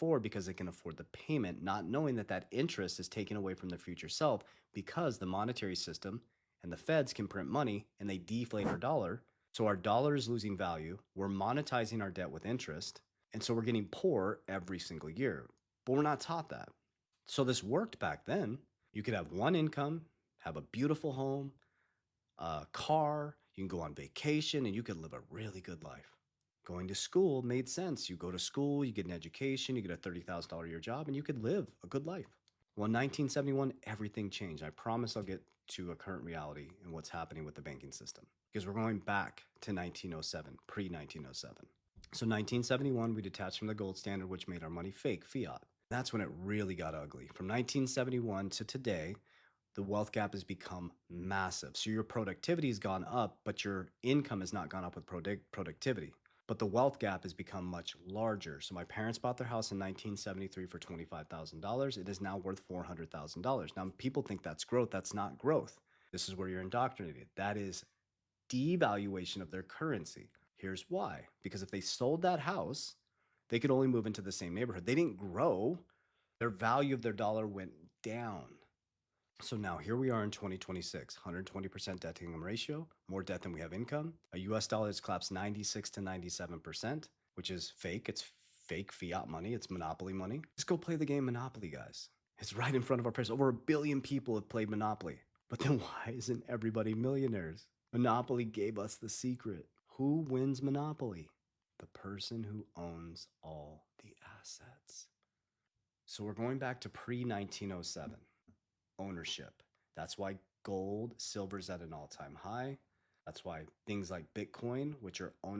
afford because they can afford the payment, not knowing that that interest is taken away from their future self because the monetary system and the feds can print money and they deflate our dollar. So our dollar is losing value. We're monetizing our debt with interest. And so we're getting poor every single year. But we're not taught that. So this worked back then. You could have one income, have a beautiful home, a car, you can go on vacation, and you could live a really good life. Going to school made sense. You go to school, you get an education, you get a $30,000 a year job, and you could live a good life. Well, in 1971, everything changed. I promise I'll get to a current reality and what's happening with the banking system because we're going back to 1907, pre 1907. So 1971, we detached from the gold standard, which made our money fake, fiat. That's when it really got ugly. From 1971 to today, the wealth gap has become massive. So your productivity has gone up, but your income has not gone up with productivity. But the wealth gap has become much larger. So my parents bought their house in 1973 for $25,000. It is now worth $400,000. Now people think that's growth. That's not growth. This is where you're indoctrinated. That is devaluation of their currency. Here's why. Because if they sold that house, they could only move into the same neighborhood. They didn't grow. Their value of their dollar went down. So now here we are in 2026, 120% debt to income ratio, more debt than we have income. A US dollar has collapsed 96 to 97%, which is fake. It's fake fiat money. It's monopoly money. Just go play the game Monopoly, guys. It's right in front of our face. Over 1 billion people have played Monopoly. But then why isn't everybody millionaires? Monopoly gave us the secret. Who wins Monopoly? The person who owns all the assets. So we're going back to pre 1907 ownership. That's why gold, silver is at an all time high. That's why things like Bitcoin, which are owner